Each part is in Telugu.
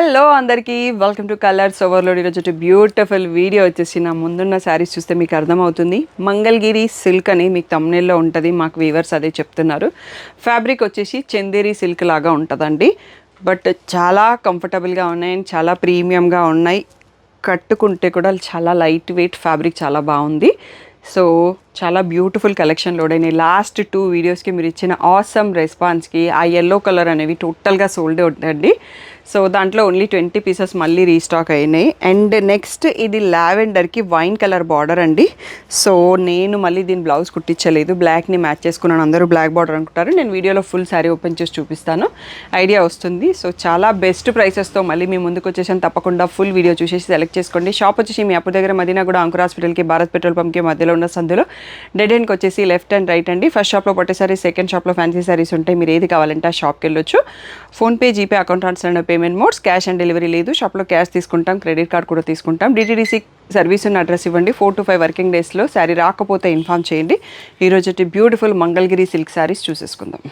హలో అందరికీ వెల్కమ్ టు కలర్స్ ఓవర్లోడ్. ఈరోజు బ్యూటిఫుల్ వీడియో వచ్చేసి నా ముందున్న శారీస్ చూస్తే మీకు అర్థమవుతుంది. మంగళగిరి సిల్క్ అని మీకు థంబ్నెయిల్లో ఉంటుంది. మాకు వీవర్స్ అదే చెప్తున్నారు. ఫ్యాబ్రిక్ వచ్చేసి చందేరి సిల్క్ లాగా ఉంటుందండి. బట్ చాలా కంఫర్టబుల్గా ఉన్నాయి అండ్ చాలా ప్రీమియంగా ఉన్నాయి. కట్టుకుంటే కూడా చాలా లైట్ వెయిట్ ఫ్యాబ్రిక్, చాలా బాగుంది. సో చాలా బ్యూటిఫుల్ కలెక్షన్ లోడ్ అయినాయి. లాస్ట్ 2 వీడియోస్కి మీరు ఇచ్చిన ఆసమ్ రెస్పాన్స్కి ఆ ఎల్లో కలర్ అనేవి టోటల్గా సోల్డ్ అవుట్ అండి. సో దాంట్లో ఓన్లీ 20 పీసెస్ మళ్ళీ రీస్టాక్ అయినాయి. అండ్ నెక్స్ట్ ఇది లావెండర్కి వైన్ కలర్ బార్డర్ అండి. సో నేను మళ్ళీ దీని బ్లౌజ్ కుట్టించలేదు, బ్లాక్ని మ్యాచ్ చేసుకున్నాను. అందరూ బ్లాక్ బార్డర్ అనుకుంటారు. నేను వీడియోలో ఫుల్ శారీ ఓపెన్ చేసి చూపిస్తాను, ఐడియా వస్తుంది. సో చాలా బెస్ట్ ప్రైసెస్తో మళ్ళీ మీ ముందుకు వచ్చేసాను. తప్పకుండా ఫుల్ వీడియో చూసేసి సెలెక్ట్ చేసుకోండి. షాప్ వచ్చేసి మీ అప్పు దగ్గర మదీనా కూడా అంకుర్ హాస్పిటల్కి, భారత్ పెట్రోల్ పంప్కి మధ్యలో ఉన్న సందులో డెడ్ ఎండ్కి వచ్చేసి లెఫ్ట్ అండ్ రైట్ అండి. ఫస్ట్ షాప్లో పట్టే సారీస్, సెకండ్ షాప్లో ఫ్యాన్సీ సారీస్ ఉంటాయి. మీరు ఏది కావాలంటే ఆ షాప్కి వెళ్ళొచ్చు. PhonePe, GPay, account transfer payment modes. Cash on delivery లేదు. షాప్లో క్యాష్ తీసుకుంటాం, క్రెడిట్ కార్డ్ కూడా తీసుకుంటాం. డిటిడిసి సర్వీస్ ఉన్న అడ్రస్ ఇవ్వండి. 4 to 5 వర్కింగ్ డేస్లో శారీ రాకపోతే ఇన్ఫామ్ చేయండి. ఈరోజు బ్యూటిఫుల్ మంగళగిరి సిల్క్ శారీస్ చూసేసుకుందాం.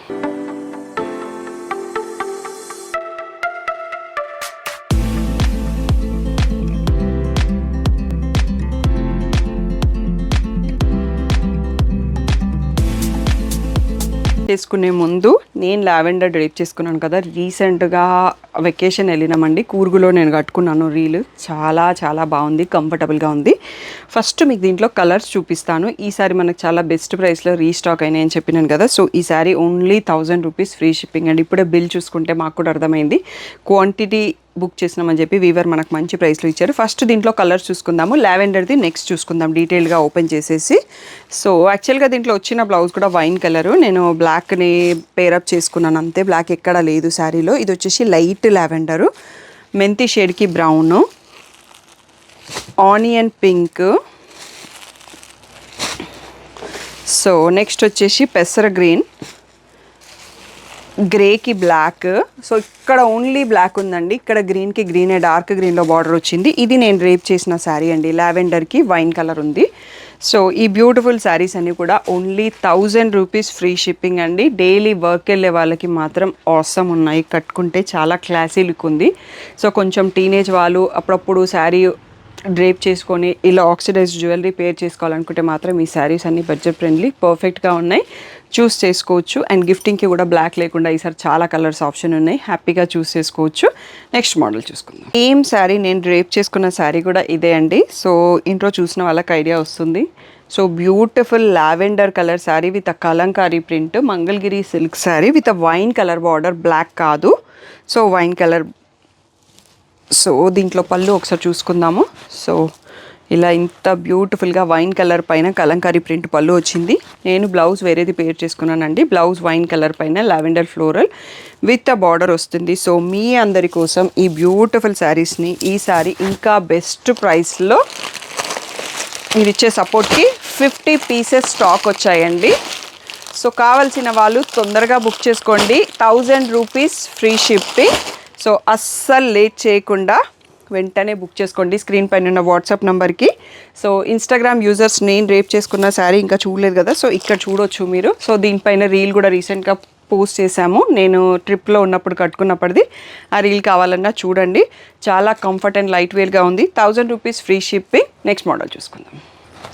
చేసుకునే ముందు నేను లావెండర్ డ్రేప్ చేసుకున్నాను కదా, రీసెంట్గా వెకేషన్ వెళ్ళినామండి. కూర్గులో నేను కట్టుకున్నాను రీల్. చాలా చాలా బాగుంది, కంఫర్టబుల్గా ఉంది. ఫస్ట్ మీకు దీంట్లో కలర్స్ చూపిస్తాను. ఈసారి మనకు చాలా బెస్ట్ ప్రైస్లో రీస్టాక్ అయినాయి అని చెప్పినాను కదా. సో ఈ sorry only 1000 rupees free shipping అండి. ఇప్పుడే బిల్ చూసుకుంటే మాకు కూడా అర్థమైంది. క్వాంటిటీ బుక్ చేసినామని చెప్పి వీవర్ మనకు మంచి ప్రైస్లో ఇచ్చారు. ఫస్ట్ దీంట్లో కలర్స్ చూసుకుందాము. లావెండర్ది నెక్స్ట్ చూసుకుందాం డీటెయిల్గా ఓపెన్ చేసేసి. సో యాక్చువల్గా దీంట్లో వచ్చిన బ్లౌజ్ కూడా వైన్ కలరు. నేను బ్లాక్ని పేరప్ చేసుకున్నాను అంతే, బ్లాక్ ఎక్కడా లేదు శారీలో. ఇది వచ్చేసి లైట్ లావెండరు, మెంతి షేడ్కి brown, onion pink. So next వచ్చేసి పెసర గ్రీన్, గ్రేకి బ్లాక్. సో ఇక్కడ ఓన్లీ బ్లాక్ ఉందండి. ఇక్కడ గ్రీన్కి గ్రీనే, డార్క్ గ్రీన్లో బార్డర్ వచ్చింది. ఇది నేను రేప్ చేసిన శారీ అండి. లావెండర్కి వైన్ కలర్ ఉంది. సో ఈ బ్యూటిఫుల్ శారీస్ అన్నీ కూడా ఓన్లీ 1000 రూపీస్ ఫ్రీ షిప్పింగ్ అండి. డైలీ వర్క్ వెళ్ళే వాళ్ళకి మాత్రం ఆసమ్ ఉన్నాయి. కట్టుకుంటే చాలా క్లాసీ లుక్ ఉంది. సో కొంచెం టీనేజ్ వాళ్ళు అప్పుడప్పుడు శారీ డ్రేప్ చేసుకొని ఇలా ఆక్సిడైజ్డ్ జ్యువెలరీ పేర్ చేసుకోవాలనుకుంటే మాత్రం ఈ శారీస్ అన్ని బడ్జెట్ ఫ్రెండ్లీ, పర్ఫెక్ట్గా ఉన్నాయి. చూస్ చేసుకోవచ్చు. అండ్ గిఫ్టింగ్కి కూడా బ్లాక్ లేకుండా ఈసారి చాలా కలర్స్ ఆప్షన్ ఉన్నాయి, హ్యాపీగా చూస్ చేసుకోవచ్చు. నెక్స్ట్ మోడల్ చూసుకుందాం. సేమ్ శారీ నేను డ్రేప్ చేసుకున్న శారీ కూడా ఇదే అండి. సో ఇంట్రో చూసిన వాళ్ళకి ఐడియా వస్తుంది. So beautiful lavender colour sari with Kalamkari print, Mangalagiri silk sari with wine colour border, black కాదు. So wine colour. సో దీంట్లో పళ్ళు ఒకసారి చూసుకుందాము. సో ఇలా ఇంత బ్యూటిఫుల్గా వైన్ కలర్ పైన కలంకారీ ప్రింట్ పళ్ళు వచ్చింది. నేను బ్లౌజ్ వేరేది పేర్ చేసుకున్నానండి. బ్లౌజ్ వైన్ కలర్ పైన lavender floral with a border వస్తుంది. సో మీ అందరి కోసం ఈ బ్యూటిఫుల్ శారీస్ని ఈసారి ఇంకా బెస్ట్ ప్రైస్లో మీరు ఇచ్చే సపోర్ట్కి 50 పీసెస్ స్టాక్ వచ్చాయండి. సో కావాల్సిన వాళ్ళు తొందరగా బుక్ చేసుకోండి. 1000 రూపీస్ ఫ్రీ షిప్పింగ్. సో అస్సలు లేట్ చేయకుండా వెంటనే బుక్ చేసుకోండి స్క్రీన్ పైన ఉన్న వాట్సాప్ నెంబర్కి. సో ఇన్స్టాగ్రామ్ యూజర్స్ నేను రేప్ చేసుకున్న శారీ ఇంకా చూడలేదు కదా, సో ఇక్కడ చూడొచ్చు మీరు. సో దీనిపైన రీల్ కూడా రీసెంట్గా పోస్ట్ చేశాము. నేను ట్రిప్లో ఉన్నప్పుడు కట్టుకున్నప్పటిది. ఆ రీల్ కావాలన్నా చూడండి. చాలా కంఫర్ట్ అండ్ లైట్ వేర్గా ఉంది. 1000 rupees free shipping. Next model చూసుకుందాం.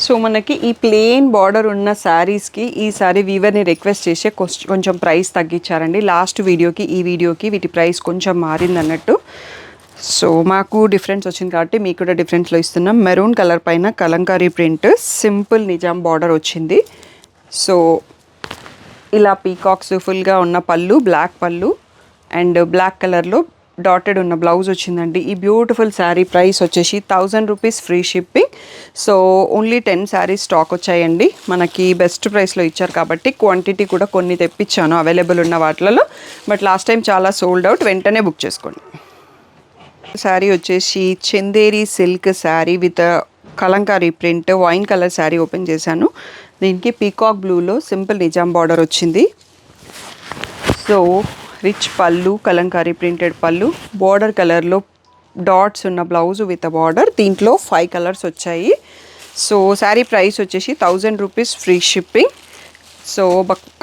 సో మనకి ఈ ప్లెయిన్ బార్డర్ ఉన్న శారీస్కి ఈసారి వీవర్ని రిక్వెస్ట్ చేసే కొంచెం ప్రైస్ తగ్గించారండి. లాస్ట్ వీడియోకి ఈ వీడియోకి వీటి ప్రైస్ కొంచెం మారింది అన్నట్టు. సో మాకు డిఫరెన్స్ వచ్చింది కాబట్టి మీకు కూడా డిఫరెన్స్లో ఇస్తున్నాం. మెరూన్ కలర్ పైన Kalamkari print, simple Nizam border వచ్చింది. సో ఇలా పీకాక్స్ ఫుల్గా ఉన్న పళ్ళు, బ్లాక్ పళ్ళు అండ్ బ్లాక్ కలర్లో డాటెడ్ ఉన్న బ్లౌజ్ వచ్చిందండి. ఈ బ్యూటిఫుల్ శారీ ప్రైస్ వచ్చేసి 1000 rupees free shipping. So only 10 saris stock వచ్చాయండి. మనకి బెస్ట్ ప్రైస్లో ఇచ్చారు కాబట్టి క్వాంటిటీ కూడా కొన్ని తెప్పించాను అవైలబుల్ ఉన్న వాటిలలో. బట్ లాస్ట్ టైం చాలా సోల్డ్ అవుట్, వెంటనే బుక్ చేసుకోండి. శారీ వచ్చేసి Chanderi silk sari with Kalamkari print, wine colour sari open చేశాను. దీనికి పీకాక్ బ్లూలో సింపుల్ నిజాం బార్డర్ వచ్చింది. సో రిచ్ పళ్ళు, కలంకారీ ప్రింటెడ్ పళ్ళు, బార్డర్ కలర్లో డాట్స్ ఉన్న బ్లౌజ్ విత్ బార్డర్. దీంట్లో 5 కలర్స్ వచ్చాయి. సో శారీ ప్రైస్ వచ్చేసి 1000 రూపీస్ ఫ్రీ షిప్పింగ్. సో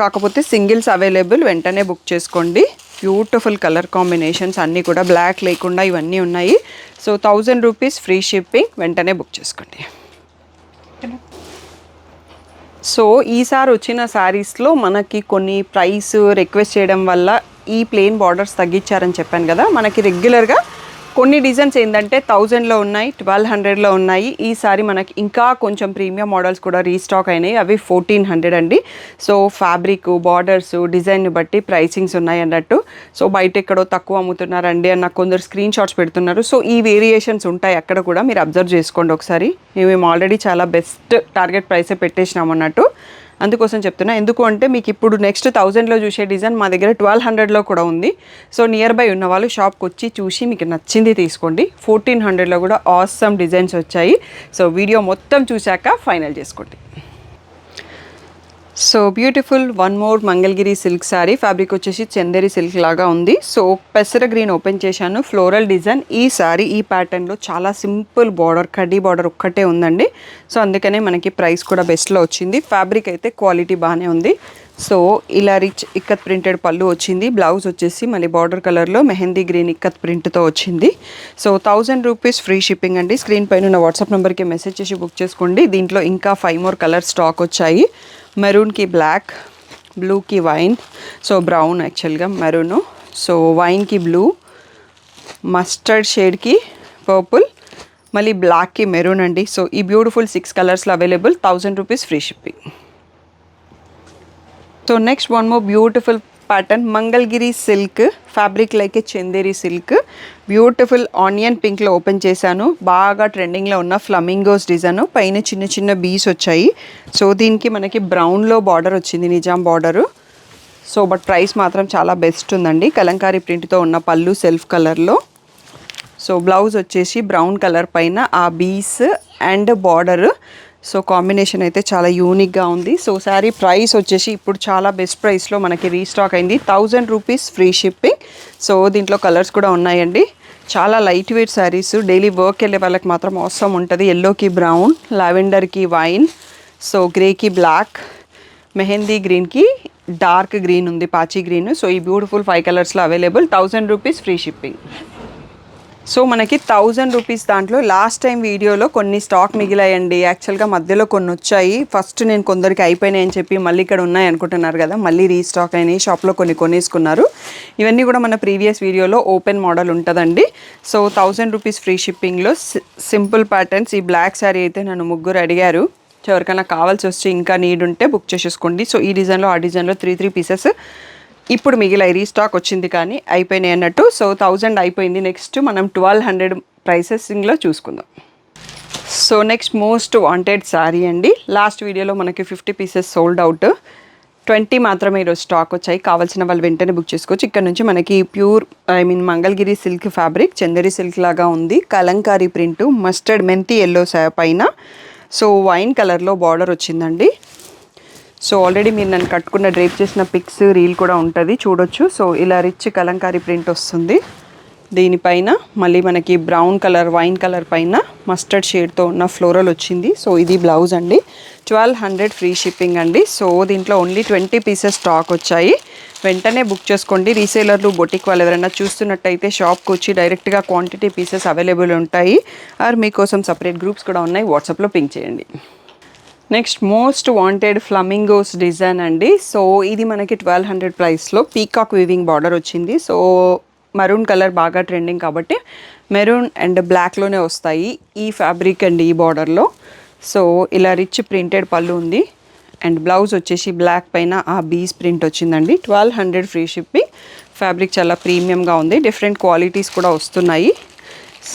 కాకపోతే సింగిల్స్ అవైలబుల్, వెంటనే బుక్ చేసుకోండి. బ్యూటిఫుల్ కలర్ కాంబినేషన్స్ అన్నీ కూడా బ్లాక్ లేకుండా ఇవన్నీ ఉన్నాయి. సో 1000 రూపీస్ ఫ్రీ షిప్పింగ్, వెంటనే బుక్ చేసుకోండి. సో ఈసారి వచ్చిన శారీస్లో మనకి కొన్ని ప్రైస్ రిక్వెస్ట్ చేయడం వల్ల ఈ ప్లెయిన్ బార్డర్స్ తగ్గించారని చెప్పాను కదా. మనకి రెగ్యులర్గా కొన్ని డిజైన్స్ ఏంటంటే 1000లో ఉన్నాయి, 1200లో ఉన్నాయి. ఈసారి మనకి ఇంకా కొంచెం ప్రీమియం మోడల్స్ కూడా రీస్టాక్ అయినాయి, అవి 1400 అండి. సో ఫ్యాబ్రిక్, బార్డర్స్, డిజైన్ బట్టి ప్రైసింగ్స్ ఉన్నాయి అన్నట్టు. సో బయట ఎక్కడో తక్కువ అమ్ముతున్నారండి అని నాకు కొందరు స్క్రీన్ షాట్స్ పెడుతున్నారు. సో ఈ వేరియేషన్స్ ఉంటాయి అక్కడ కూడా, మీరు అబ్జర్వ్ చేసుకోండి ఒకసారి. మేము ఆల్రెడీ చాలా బెస్ట్ టార్గెట్ ప్రైసే పెట్టేసినాం అన్నట్టు, అందుకోసం చెప్తున్నా. ఎందుకు అంటే మీకు ఇప్పుడు నెక్స్ట్ 1000లో చూసే డిజైన్ మా దగ్గర 1200లో కూడా ఉంది. సో నియర్ బై ఉన్న వాళ్ళు షాప్కి వచ్చి చూసి మీకు నచ్చింది తీసుకోండి. 1400లో కూడా ఆసమ్ డిజైన్స్ వచ్చాయి. సో వీడియో మొత్తం చూశాక ఫైనల్ చేసుకోండి. So beautiful one more Mangalagiri silk sari. Fabric వచ్చేసి చందేరి సిల్క్ లాగా ఉంది. సో పెసర గ్రీన్ ఓపెన్ చేశాను, ఫ్లోరల్ డిజైన్. ఈ శారీ ఈ ప్యాటర్న్లో చాలా సింపుల్ బార్డర్, కడ్డీ బార్డర్ ఒక్కటే ఉందండి. సో అందుకనే మనకి ప్రైస్ కూడా బెస్ట్లో వచ్చింది. ఫ్యాబ్రిక్ అయితే క్వాలిటీ బాగానే ఉంది. సో ఇలా రిచ్ ఇక్కత్ ప్రింటెడ్ పళ్ళు వచ్చింది. బ్లౌజ్ వచ్చేసి మళ్ళీ బార్డర్ కలర్లో మెహందీ గ్రీన్ ఇక్కత్ ప్రింట్తో వచ్చింది. సో 1000 రూపీస్ ఫ్రీ షిప్పింగ్ అండి. స్క్రీన్ పైన ఉన్న వాట్సాప్ నెంబర్కి మెసేజ్ చేసి బుక్ చేసుకోండి. దీంట్లో ఇంకా 5 మోర్ కలర్ స్టాక్ వచ్చాయి. మెరూన్కి బ్లాక్, బ్లూకి వైన్, సో బ్రౌన్ యాక్చువల్గా మెరూను, సో వైన్కి బ్లూ, మస్టర్డ్ షేడ్కి పర్పుల్, మళ్ళీ బ్లాక్కి మెరూన్ అండి. సో ఈ బ్యూటిఫుల్ 6 కలర్స్లో available, 1000 rupees free shipping. So next one more beautiful pattern, Mangalagiri silk fabric like Chanderi silk. Beautiful onion పింక్లో ఓపెన్ చేశాను. బాగా ట్రెండింగ్లో ఉన్న ఫ్లమింగోస్ డిజైన్, పైన చిన్న చిన్న బీస్ వచ్చాయి. సో దీనికి మనకి బ్రౌన్లో బార్డర్ వచ్చింది, Nizam border. So but price మాత్రం చాలా బెస్ట్ ఉందండి. కలంకారీ ప్రింట్తో ఉన్న పళ్ళు సెల్ఫ్ కలర్లో. సో బ్లౌజ్ వచ్చేసి బ్రౌన్ కలర్ పైన ఆ bees and border. So combination అయితే చాలా యూనిక్గా ఉంది. సో శారీ ప్రైస్ వచ్చేసి ఇప్పుడు చాలా బెస్ట్ ప్రైస్లో మనకి రీస్టాక్ అయింది, 1000 రూపీస్ ఫ్రీ షిప్పింగ్. సో దీంట్లో కలర్స్ కూడా ఉన్నాయండి. చాలా light weight saris, daily work వెళ్ళే వాళ్ళకి మాత్రం అవసరం ఉంటుంది. ఎల్లోకి బ్రౌన్, లావెండర్కి వైన్, సో గ్రేకి బ్లాక్, మెహందీ గ్రీన్కి డార్క్ గ్రీన్ ఉంది, పాచి గ్రీన్. సో ఈ బ్యూటిఫుల్ 5 కలర్స్లో available, 1000 rupees free shipping. So మనకి 1000 రూపీస్ దాంట్లో లాస్ట్ టైం వీడియోలో కొన్ని స్టాక్ మిగిలాయండి. యాక్చువల్గా మధ్యలో కొన్ని వచ్చాయి. ఫస్ట్ నేను కొందరికి అయిపోయినాయి అని చెప్పి మళ్ళీ ఇక్కడ ఉన్నాయి అనుకుంటున్నారు కదా, మళ్ళీ రీస్టాక్ అయినాయి. షాప్లో కొన్ని కొనేసుకున్నారు. ఇవన్నీ కూడా మన ప్రీవియస్ వీడియోలో ఓపెన్ మోడల్ ఉంటుందండి. సో 1000 రూపీస్ ఫ్రీ షిప్పింగ్లో సింపుల్ ప్యాటర్న్స్. ఈ బ్లాక్ శారీ అయితే నన్ను ముగ్గురు అడిగారు. ఎవరికైనా కావాల్సి వస్తే ఇంకా నీడ్ ఉంటే బుక్ చేసేసుకోండి. సో ఈ డిజైన్లో ఆ డిజైన్లో 3 పీసెస్ ఇప్పుడు మిగిలాయి, రీస్టాక్ వచ్చింది కానీ అయిపోయినాయి అన్నట్టు. సో 1000 అయిపోయింది. నెక్స్ట్ మనం 1200 ప్రైసెసింగ్లో చూసుకుందాం. So next most wanted sari అండి. లాస్ట్ వీడియోలో మనకి 50 పీసెస్ సోల్డ్ అవుట్, 20 మాత్రమే ఈరోజు స్టాక్ వచ్చాయి. కావాల్సిన వాళ్ళు వెంటనే బుక్ చేసుకోవచ్చు. ఇక్కడ నుంచి మనకి pure Mangalagiri silk fabric, Chanderi silk లాగా ఉంది. కలంకారీ ప్రింట్, మస్టర్డ్ మెంతి ఎల్లో పైన, సో వైన్ కలర్లో బార్డర్ వచ్చిందండి. సో ఆల్రెడీ మీరు నన్ను కట్టుకున్న డ్రేప్ చేసిన పిక్స్ రీల్ కూడా ఉంటుంది, చూడొచ్చు. సో ఇలా రిచ్ కలంకారీ ప్రింట్ వస్తుంది. దీనిపైన మళ్ళీ మనకి బ్రౌన్ కలర్, వైన్ కలర్ పైన మస్టర్డ్ షేడ్తో ఉన్న ఫ్లోరల్ వచ్చింది. సో ఇది బ్లౌజ్ అండి. 1200 ఫ్రీ షిప్పింగ్ అండి. సో దీంట్లో ఓన్లీ 20 పీసెస్ స్టాక్ వచ్చాయి. వెంటనే బుక్ చేసుకోండి. రీసేలర్లు, బొటిక్ వాళ్ళు ఎవరైనా చూస్తున్నట్టయితే షాప్కి వచ్చి డైరెక్ట్గా క్వాంటిటీ పీసెస్ అవైలబుల్ ఉంటాయి. ఆర్ మీకోసం సపరేట్ గ్రూప్స్ కూడా ఉన్నాయి, వాట్సాప్లో పింక్ చేయండి. Next most wanted flamingos design అండి. సో ఇది మనకి 1200 ప్రైస్లో పీకాక్ వీవింగ్ బార్డర్ వచ్చింది. సో మరూన్ కలర్ బాగా ట్రెండింగ్ కాబట్టి మెరూన్ అండ్ బ్లాక్లోనే వస్తాయి ఈ ఫ్యాబ్రిక్ అండి ఈ బార్డర్లో. సో ఇలా రిచ్ ప్రింటెడ్ పళ్ళు ఉంది అండ్ బ్లౌజ్ వచ్చేసి బ్లాక్ పైన ఆ బీస్ ప్రింట్ వచ్చిందండి. 1200 ఫ్రీ షిప్పింగ్. ఫ్యాబ్రిక్ చాలా ప్రీమియంగా ఉంది, డిఫరెంట్ క్వాలిటీస్ కూడా వస్తున్నాయి.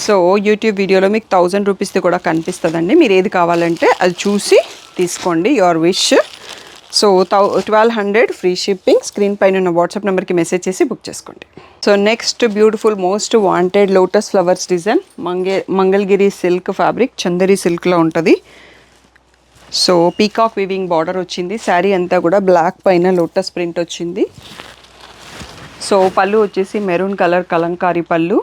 సో యూట్యూబ్ వీడియోలో మీకు 1000 రూపీస్ది కూడా కనిపిస్తుందండి. మీరు ఏది కావాలంటే అది చూసి తీసుకోండి, your wish. So 1200 free shipping. Screen పైన ఉన్న వాట్సాప్ నెంబర్కి మెసేజ్ చేసి బుక్ చేసుకోండి. So next beautiful most wanted lotus flowers design, Mangalagiri silk fabric, Chanderi సిల్క్లో ఉంటుంది. సో పీకాక్ వీవింగ్ బార్డర్ వచ్చింది. శారీ అంతా కూడా బ్లాక్ పైన లోటస్ ప్రింట్ వచ్చింది. సో పళ్ళు వచ్చేసి మెరూన్ కలర్ కలంకారీ పళ్ళు.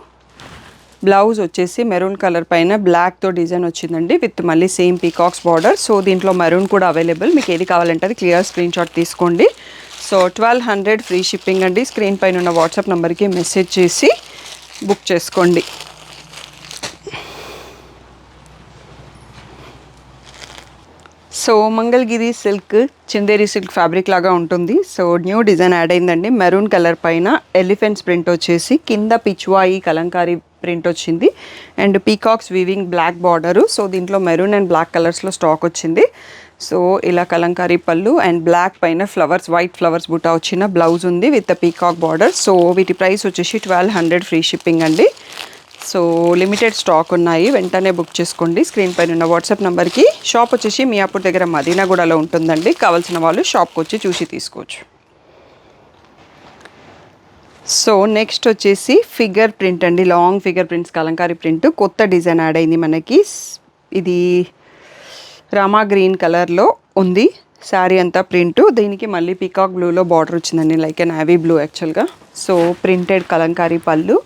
బ్లౌజ్ వచ్చేసి మెరూన్ కలర్ పైన బ్లాక్తో డిజైన్ వచ్చిందండి, విత్ మళ్ళీ సేమ్ పీకాక్స్ బార్డర్. సో దీంట్లో మెరూన్ కూడా అవైలబుల్. మీకు ఏది కావాలంటే అది క్లియర్ స్క్రీన్ షాట్ తీసుకోండి. సో 1200 ఫ్రీ షిప్పింగ్ అండి. స్క్రీన్ పైన ఉన్న వాట్సాప్ నెంబర్కి మెసేజ్ చేసి బుక్ చేసుకోండి. So Mangalagiri silk Chanderi silk fabric లాగా ఉంటుంది. సో న్యూ డిజైన్ యాడ్ అయిందండి. మెరూన్ కలర్ పైన ఎలిఫెంట్స్ ప్రింట్ వచ్చేసి కింద పిచ్వాయి కలంకారీ ప్రింట్ వచ్చింది and peacocks weaving black border. So దీంట్లో మెరూన్ అండ్ బ్లాక్ కలర్స్లో స్టాక్ వచ్చింది. సో ఇలా కలంకారీ పళ్ళు అండ్ బ్లాక్ పైన ఫ్లవర్స్, వైట్ ఫ్లవర్స్ బుట్ట వచ్చిన బ్లౌజ్ ఉంది విత్ పీకాక్ బార్డర్. సో వీటి ప్రైస్ వచ్చేసి 1200 ఫ్రీ షిప్పింగ్ అండి. సో లిమిటెడ్ స్టాక్ ఉన్నాయి, వెంటనే బుక్ చేసుకోండి. స్క్రీన్ పైన ఉన్న వాట్సాప్ నెంబర్కి. షాప్ వచ్చేసి మియాపూర్ దగ్గర మదీనాగూడలో ఉంటుందండి. కావాల్సిన వాళ్ళు షాప్కి వచ్చి చూసి తీసుకోవచ్చు. సో నెక్స్ట్ వచ్చేసి ఫిగర్ ప్రింట్ అండి. Long figure prints Kalamkari print కొత్త డిజైన్ యాడ్ అయింది మనకి. ఇది రామా గ్రీన్ కలర్లో ఉంది శారీ అంతా ప్రింట్. దీనికి మళ్ళీ పీకాక్ బ్లూలో బార్డర్ వచ్చిందండి, లైక్ ఏ నావీ బ్లూ యాక్చువల్గా. సో ప్రింటెడ్ కలంకారీ పళ్ళు,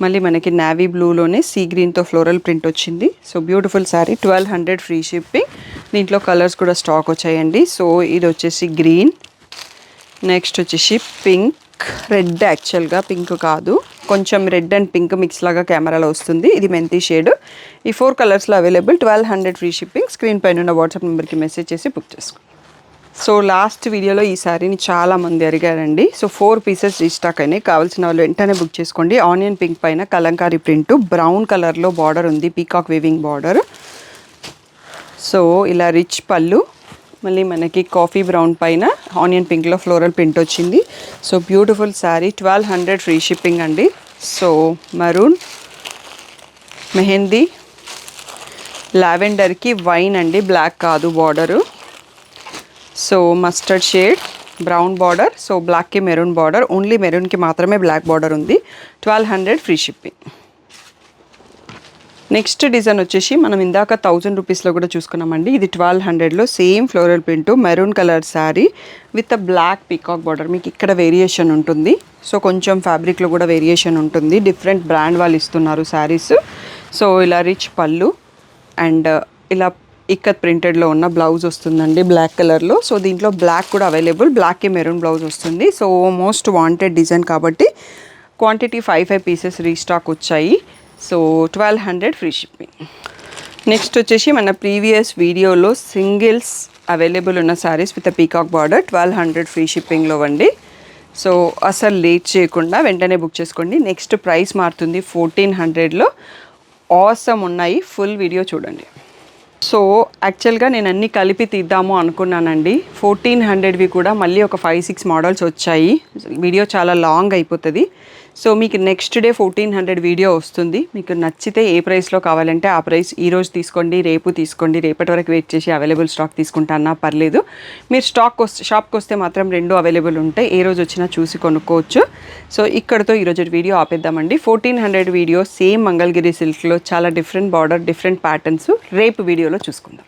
మళ్ళీ మనకి నావీ బ్లూలోనే సీ గ్రీన్తో ఫ్లోరల్ ప్రింట్ వచ్చింది. So beautiful sari, 1200 free shipping. దీంట్లో కలర్స్ కూడా స్టాక్ వచ్చాయండి. సో ఇది వచ్చేసి గ్రీన్, నెక్స్ట్ వచ్చేసి పింక్, రెడ్, యాక్చువల్గా పింక్ కాదు, కొంచెం రెడ్ అండ్ పింక్ మిక్స్ లాగా కెమెరాలో వస్తుంది. ఇది మెంతి షేడ్. ఈ 4 కలర్స్లో అవైలబుల్. 1200 free shipping. స్క్రీన్ పైన ఉన్న వాట్సాప్ నెంబర్కి మెసేజ్ చేసి బుక్ చేసుకోండి. సో లాస్ట్ వీడియోలో ఈ శారీని చాలామంది అడిగారండి. సో 4 పీసెస్ రీస్టాక్ అయినాయి. కావాల్సిన వాళ్ళు వెంటనే బుక్ చేసుకోండి. ఆనియన్ పింక్ పైన కలంకారీ ప్రింట్, బ్రౌన్ కలర్లో బార్డర్ ఉంది, పీకాక్ వీవింగ్ బార్డర్. సో ఇలా రిచ్ పళ్ళు, మళ్ళీ మనకి కాఫీ బ్రౌన్ పైన ఆనియన్ పింక్లో ఫ్లోరల్ ప్రింట్ వచ్చింది. So beautiful sari, 1200 free shipping అండి. సో మరూన్, మెహందీ, లావెండర్కి వైన్ అండి, బ్లాక్ కాదు border. So mustard shade, brown border. So బ్లాక్కి మెరూన్ బార్డర్, ఓన్లీ మెరూన్కి మాత్రమే బ్లాక్ బార్డర్ ఉంది. 1200 ఫ్రీ షిప్పింగ్. నెక్స్ట్ డిజైన్ వచ్చేసి మనం ఇందాక 1000 రూపీస్లో కూడా చూసుకున్నామండి. ఇది 1200లో same floral print, maroon colour sari with black peacock border. మీకు ఇక్కడ వేరియేషన్ ఉంటుంది. సో కొంచెం ఫ్యాబ్రిక్లో కూడా వేరియేషన్ ఉంటుంది. డిఫరెంట్ బ్రాండ్ వాళ్ళు ఇస్తున్నారు శారీస్. సో ఇలా రిచ్ పళ్ళు అండ్ ఇలా ఇక్కత్ ప్రింటెడ్లో ఉన్న బ్లౌజ్ వస్తుందండి బ్లాక్ కలర్లో. సో దీంట్లో బ్లాక్ కూడా అవైలబుల్, బ్లాక్కి మెరూన్ బ్లౌజ్ వస్తుంది. సో మోస్ట్ వాంటెడ్ డిజైన్ కాబట్టి క్వాంటిటీ 5 పీసెస్ రీస్టాక్ వచ్చాయి. So 1200 free shipping. నెక్స్ట్ వచ్చేసి మన ప్రీవియస్ వీడియోలో సింగిల్స్ అవైలబుల్ ఉన్న saris with peacock border 1200 free షిప్పింగ్లో అండి. సో అసలు లేట్ చేయకుండా వెంటనే బుక్ చేసుకోండి. నెక్స్ట్ ప్రైస్ మారుతుంది 1400లో. ఆసమ్ ఉన్నాయి, ఫుల్ వీడియో చూడండి. సో యాక్చువల్గా నేను అన్నీ కలిపి తీద్దాము అనుకున్నానండి. 1400వి కూడా మళ్ళీ ఒక 5-6 మోడల్స్ వచ్చాయి. వీడియో చాలా లాంగ్ అయిపోతుంది. సో మీకు నెక్స్ట్ డే 1400 వీడియో వస్తుంది. మీకు నచ్చితే ఏ ప్రైస్లో కావాలంటే ఆ ప్రైస్ ఈరోజు తీసుకోండి, రేపు తీసుకోండి, రేపటి వరకు వెయిట్ చేసి అవైలబుల్ స్టాక్ తీసుకుంటానా పర్లేదు. మీరు షాప్కి వస్తే మాత్రం 2 అవైలబుల్ ఉంటాయి. ఏ రోజు వచ్చినా చూసి కొనుక్కోవచ్చు. సో ఇక్కడతో ఈరోజు వీడియో ఆపేద్దామండి. 1400 వీడియో సేమ్ మంగళగిరి సిల్క్లో చాలా డిఫరెంట్ బార్డర్, డిఫరెంట్ ప్యాటర్న్స్ రేపు వీడియోలో చూసుకుందాం.